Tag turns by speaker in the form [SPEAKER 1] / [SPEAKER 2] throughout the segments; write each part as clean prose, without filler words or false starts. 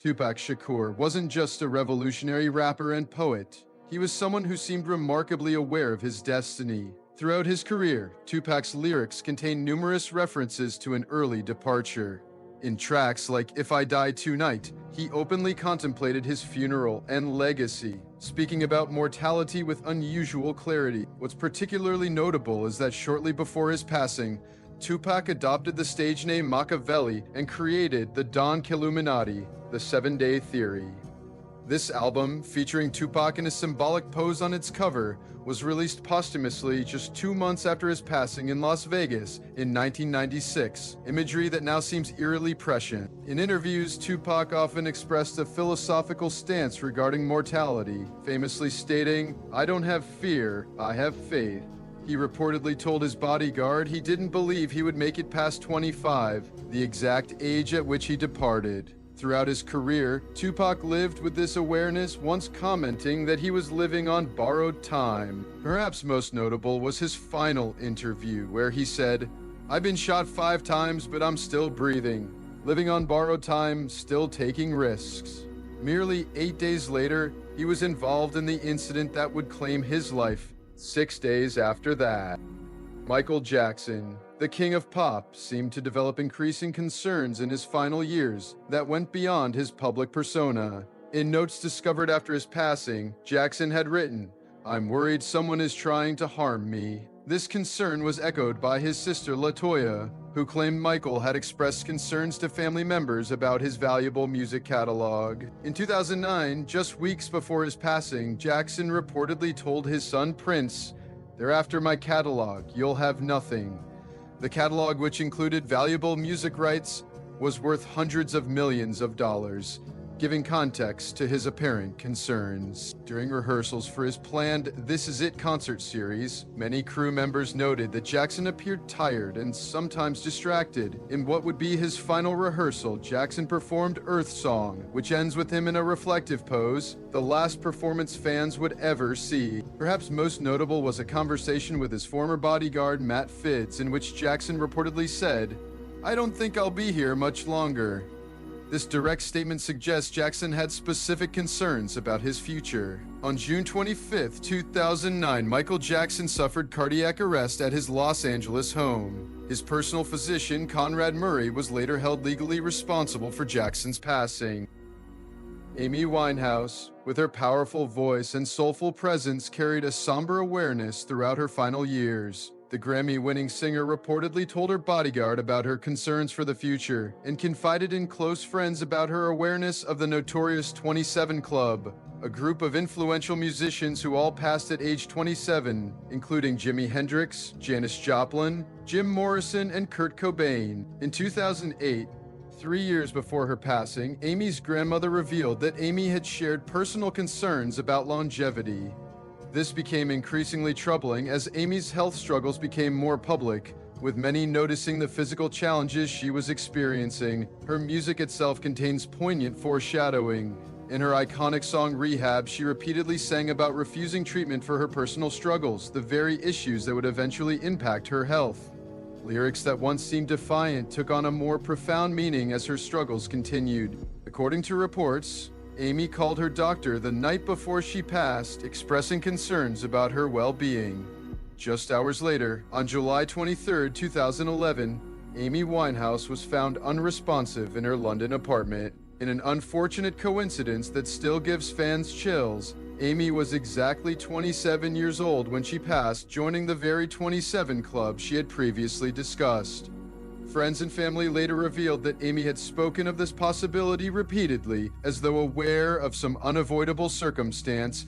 [SPEAKER 1] Tupac Shakur wasn't just a revolutionary rapper and poet. He was someone who seemed remarkably aware of his destiny. Throughout his career, Tupac's lyrics contain numerous references to an early departure. In tracks like If I Die Tonight, he openly contemplated his funeral and legacy, speaking about mortality with unusual clarity. What's particularly notable is that shortly before his passing, Tupac adopted the stage name Machiavelli and created the Don Killuminati, the 7-Day Theory. This album, featuring Tupac in a symbolic pose on its cover, was released posthumously just 2 months after his passing in Las Vegas in 1996, imagery that now seems eerily prescient. In interviews, Tupac often expressed a philosophical stance regarding mortality, famously stating, "I don't have fear, I have faith." He reportedly told his bodyguard he didn't believe he would make it past 25, the exact age at which he departed. Throughout his career, Tupac lived with this awareness, once commenting that he was living on borrowed time. Perhaps most notable was his final interview, where he said, "I've been shot 5 times, but I'm still breathing. Living on borrowed time, still taking risks." Merely 8 days later, he was involved in the incident that would claim his life 6 days after that. Michael Jackson, the king of pop, seemed to develop increasing concerns in his final years that went beyond his public persona. In notes discovered after his passing, Jackson had written, "I'm worried someone is trying to harm me." This concern was echoed by his sister LaToya, who claimed Michael had expressed concerns to family members about his valuable music catalog. In 2009, just weeks before his passing, Jackson reportedly told his son Prince, "They're after my catalog, you'll have nothing." The catalog, which included valuable music rights, was worth hundreds of millions of dollars, giving context to his apparent concerns. During rehearsals for his planned This Is It concert series, many crew members noted that Jackson appeared tired and sometimes distracted. In what would be his final rehearsal, Jackson performed Earth Song, which ends with him in a reflective pose, the last performance fans would ever see. Perhaps most notable was a conversation with his former bodyguard, Matt Fitz, in which Jackson reportedly said, "I don't think I'll be here much longer." This direct statement suggests Jackson had specific concerns about his future. On June 25, 2009, Michael Jackson suffered cardiac arrest at his Los Angeles home. His personal physician, Conrad Murray, was later held legally responsible for Jackson's passing. Amy Winehouse, with her powerful voice and soulful presence, carried a somber awareness throughout her final years. The Grammy-winning singer reportedly told her bodyguard about her concerns for the future and confided in close friends about her awareness of the notorious 27 Club, a group of influential musicians who all passed at age 27, including Jimi Hendrix, Janis Joplin, Jim Morrison, and Kurt Cobain. In 2008, 3 years before her passing, Amy's grandmother revealed that Amy had shared personal concerns about longevity. This became increasingly troubling as Amy's health struggles became more public, with many noticing the physical challenges she was experiencing. Her music itself contains poignant foreshadowing. In her iconic song Rehab, she repeatedly sang about refusing treatment for her personal struggles, the very issues that would eventually impact her health. Lyrics that once seemed defiant took on a more profound meaning as her struggles continued. According to reports, Amy called her doctor the night before she passed, expressing concerns about her well-being. Just hours later, on July 23, 2011, Amy Winehouse was found unresponsive in her London apartment. In an unfortunate coincidence that still gives fans chills, Amy was exactly 27 years old when she passed, joining the very 27 Club she had previously discussed. Friends and family later revealed that Amy had spoken of this possibility repeatedly, as though aware of some unavoidable circumstance.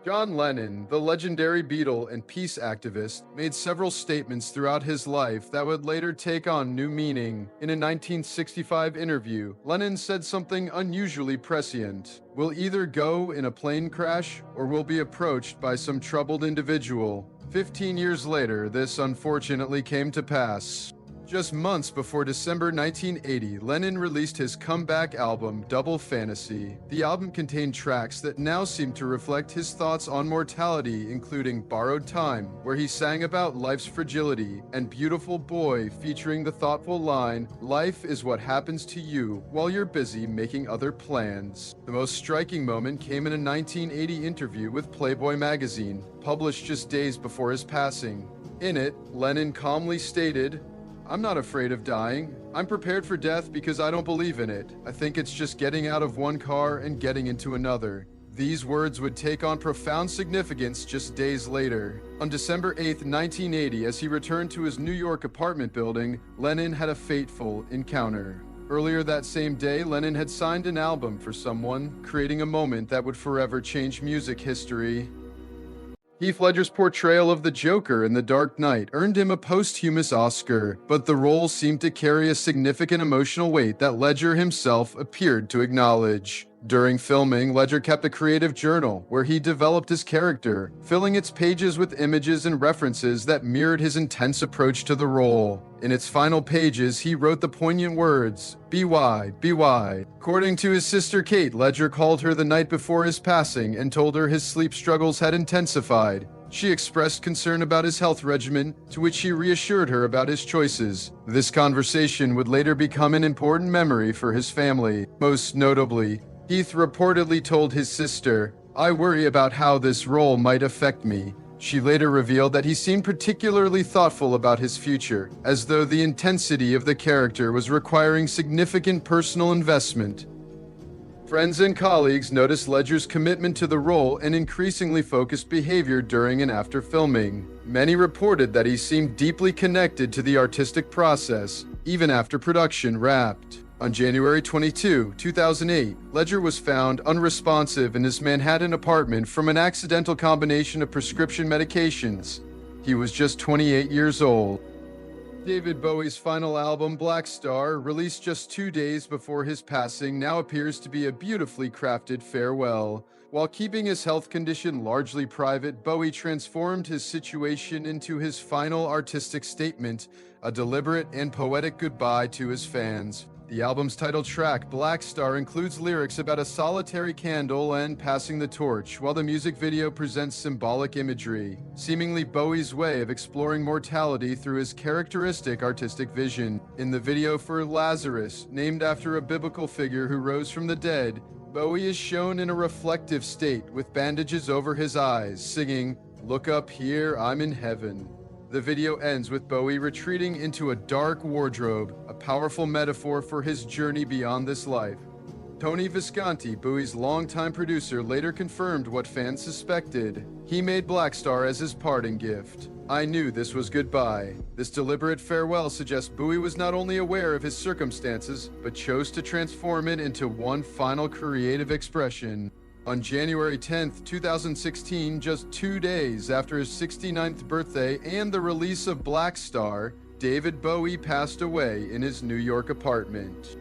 [SPEAKER 1] John Lennon, the legendary Beatle and peace activist, made several statements throughout his life that would later take on new meaning. In a 1965 interview, Lennon said something unusually prescient. "We'll either go in a plane crash or we'll be approached by some troubled individual." 15 years later, this unfortunately came to pass. Just months before December 1980, Lennon released his comeback album, Double Fantasy. The album contained tracks that now seem to reflect his thoughts on mortality, including Borrowed Time, where he sang about life's fragility, and Beautiful Boy, featuring the thoughtful line, "Life is what happens to you while you're busy making other plans." The most striking moment came in a 1980 interview with Playboy magazine, published just days before his passing. In it, Lennon calmly stated, "I'm not afraid of dying. I'm prepared for death because I don't believe in it. I think it's just getting out of one car and getting into another." These words would take on profound significance just days later. On December 8, 1980, as he returned to his New York apartment building, Lennon had a fateful encounter. Earlier that same day, Lennon had signed an album for someone, creating a moment that would forever change music history. Heath Ledger's portrayal of the Joker in The Dark Knight earned him a posthumous Oscar, but the role seemed to carry a significant emotional weight that Ledger himself appeared to acknowledge. During filming, Ledger kept a creative journal where he developed his character, filling its pages with images and references that mirrored his intense approach to the role. In its final pages, he wrote the poignant words, "BY, BY." According to his sister Kate, Ledger called her the night before his passing and told her his sleep struggles had intensified. She expressed concern about his health regimen, to which he reassured her about his choices. This conversation would later become an important memory for his family. Most notably, Heath reportedly told his sister, "I worry about how this role might affect me." She later revealed that he seemed particularly thoughtful about his future, as though the intensity of the character was requiring significant personal investment. Friends and colleagues noticed Ledger's commitment to the role and increasingly focused behavior during and after filming. Many reported that he seemed deeply connected to the artistic process, even after production wrapped. On January 22, 2008, Ledger was found unresponsive in his Manhattan apartment from an accidental combination of prescription medications. He was just 28 years old. David Bowie's final album, Black Star, released just 2 days before his passing, now appears to be a beautifully crafted farewell. While keeping his health condition largely private, Bowie transformed his situation into his final artistic statement, a deliberate and poetic goodbye to his fans. The album's title track, Black Star, includes lyrics about a solitary candle and passing the torch, while the music video presents symbolic imagery, seemingly Bowie's way of exploring mortality through his characteristic artistic vision. In the video for Lazarus, named after a biblical figure who rose from the dead, Bowie is shown in a reflective state with bandages over his eyes, singing, "Look up here, I'm in heaven." The video ends with Bowie retreating into a dark wardrobe, a powerful metaphor for his journey beyond this life. Tony Visconti, Bowie's longtime producer, later confirmed what fans suspected. He made Black Star as his parting gift. "I knew this was goodbye." This deliberate farewell suggests Bowie was not only aware of his circumstances, but chose to transform it into one final creative expression. On January 10, 2016, just 2 days after his 69th birthday and the release of Black Star, David Bowie passed away in his New York apartment.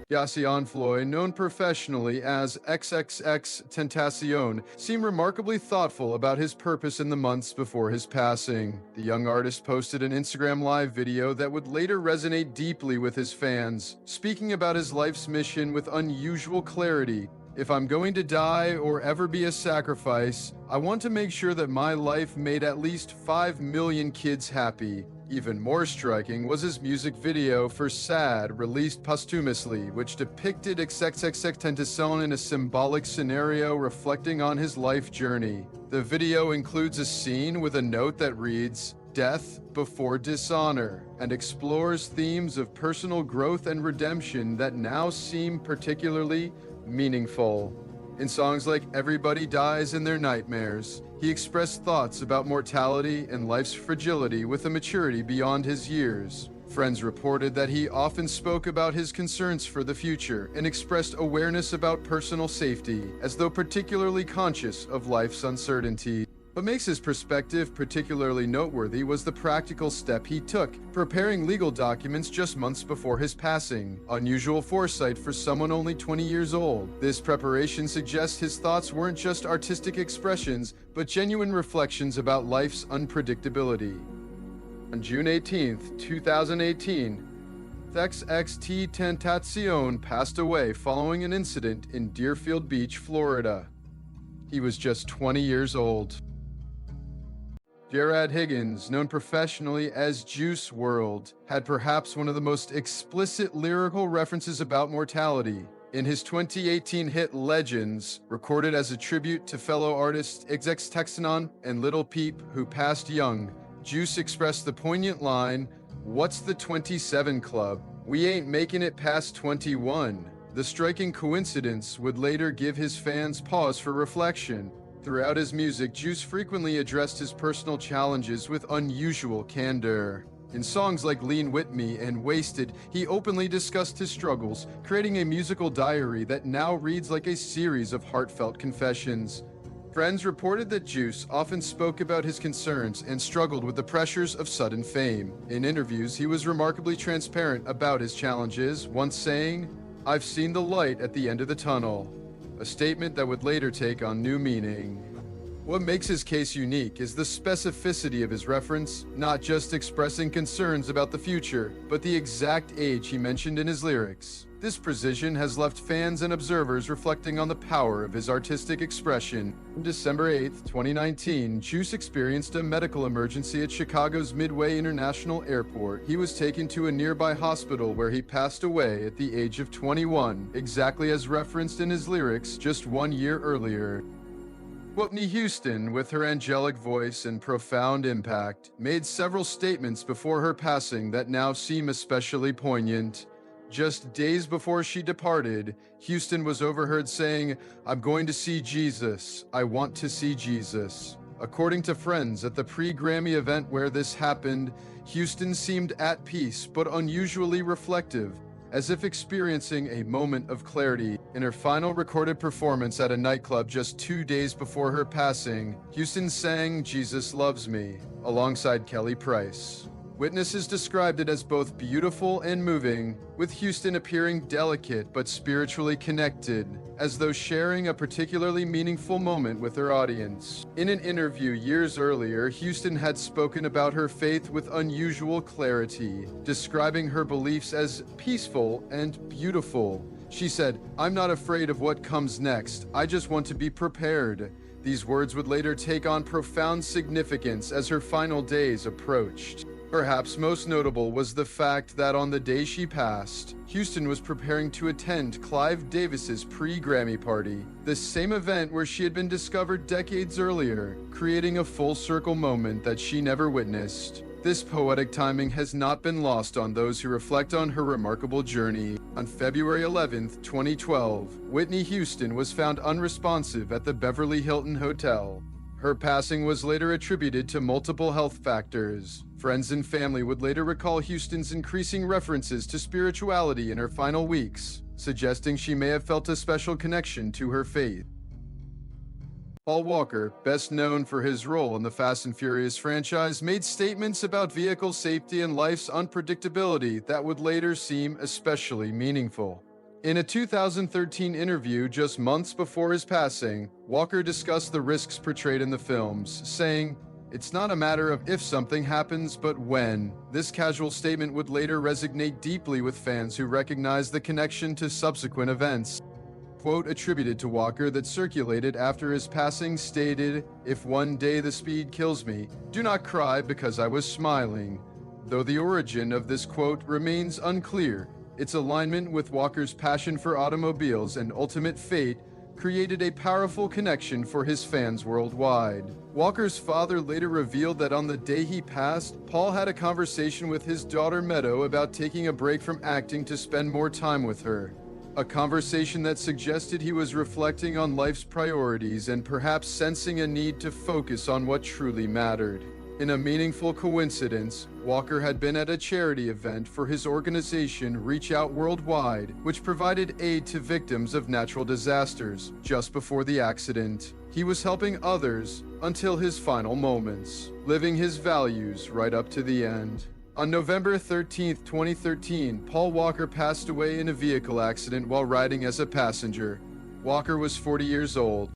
[SPEAKER 1] Yassine Floyd, known professionally as XXXTentacion, seemed remarkably thoughtful about his purpose in the months before his passing. The young artist posted an Instagram Live video that would later resonate deeply with his fans, speaking about his life's mission with unusual clarity. "If I'm going to die or ever be a sacrifice, I want to make sure that my life made at least 5 million kids happy." Even more striking was his music video for Sad, released posthumously, which depicted XXXTentacion in a symbolic scenario reflecting on his life journey. The video includes a scene with a note that reads, "Death before dishonor," and explores themes of personal growth and redemption that now seem particularly meaningful. In songs like "Everybody Dies in Their Nightmares," he expressed thoughts about mortality and life's fragility with a maturity beyond his years. Friends reported that he often spoke about his concerns for the future and expressed awareness about personal safety, as though particularly conscious of life's uncertainty. What makes his perspective particularly noteworthy was the practical step he took, preparing legal documents just months before his passing. Unusual foresight for someone only 20 years old. This preparation suggests his thoughts weren't just artistic expressions, but genuine reflections about life's unpredictability. On June 18, 2018, ZakTopia passed away following an incident in Deerfield Beach, Florida. He was just 20 years old. Gerard Higgins, known professionally as Juice WRLD, had perhaps one of the most explicit lyrical references about mortality. In his 2018 hit Legends, recorded as a tribute to fellow artists ZakTopia and Lil Peep, who passed young, Juice expressed the poignant line, "What's the 27 club? We ain't making it past 21." The striking coincidence would later give his fans pause for reflection. Throughout his music, Juice frequently addressed his personal challenges with unusual candor. In songs like Lean With Me and Wasted, he openly discussed his struggles, creating a musical diary that now reads like a series of heartfelt confessions. Friends reported that Juice often spoke about his concerns and struggled with the pressures of sudden fame. In interviews, he was remarkably transparent about his challenges, once saying, "I've seen the light at the end of the tunnel," a statement that would later take on new meaning. What makes his case unique is the specificity of his reference, not just expressing concerns about the future, but the exact age he mentioned in his lyrics. This precision has left fans and observers reflecting on the power of his artistic expression. On December 8, 2019, Juice experienced a medical emergency at Chicago's Midway International Airport. He was taken to a nearby hospital where he passed away at the age of 21, exactly as referenced in his lyrics just 1 year earlier. Whitney Houston, with her angelic voice and profound impact, made several statements before her passing that now seem especially poignant. Just days before she departed, Houston was overheard saying, "I'm going to see Jesus. I want to see Jesus." According to friends at the pre-Grammy event where this happened, Houston seemed at peace but unusually reflective, as if experiencing a moment of clarity. In her final recorded performance at a nightclub just 2 days before her passing, Houston sang "Jesus Loves Me" alongside Kelly Price. Witnesses described it as both beautiful and moving, with Houston appearing delicate but spiritually connected, as though sharing a particularly meaningful moment with her audience. In an interview years earlier, Houston had spoken about her faith with unusual clarity, describing her beliefs as peaceful and beautiful. She said, "I'm not afraid of what comes next. I just want to be prepared." These words would later take on profound significance as her final days approached. Perhaps most notable was the fact that on the day she passed, Houston was preparing to attend Clive Davis's pre-Grammy party, the same event where she had been discovered decades earlier, creating a full-circle moment that she never witnessed. This poetic timing has not been lost on those who reflect on her remarkable journey. On February 11, 2012, Whitney Houston was found unresponsive at the Beverly Hilton Hotel. Her passing was later attributed to multiple health factors. Friends and family would later recall Houston's increasing references to spirituality in her final weeks, suggesting she may have felt a special connection to her faith. Paul Walker, best known for his role in the Fast and Furious franchise, made statements about vehicle safety and life's unpredictability that would later seem especially meaningful. In a 2013 interview just months before his passing, Walker discussed the risks portrayed in the films, saying, "It's not a matter of if something happens, but when." This casual statement would later resonate deeply with fans who recognized the connection to subsequent events. Quote attributed to Walker that circulated after his passing stated, "If one day the speed kills me, do not cry because I was smiling." Though the origin of this quote remains unclear, its alignment with Walker's passion for automobiles and ultimate fate created a powerful connection for his fans worldwide. Walker's father later revealed that on the day he passed, Paul had a conversation with his daughter Meadow about taking a break from acting to spend more time with her. A conversation that suggested he was reflecting on life's priorities and perhaps sensing a need to focus on what truly mattered. In a meaningful coincidence, Walker had been at a charity event for his organization Reach Out Worldwide, which provided aid to victims of natural disasters just before the accident. He was helping others until his final moments, living his values right up to the end. On November 13, 2013, Paul Walker passed away in a vehicle accident while riding as a passenger. Walker was 40 years old.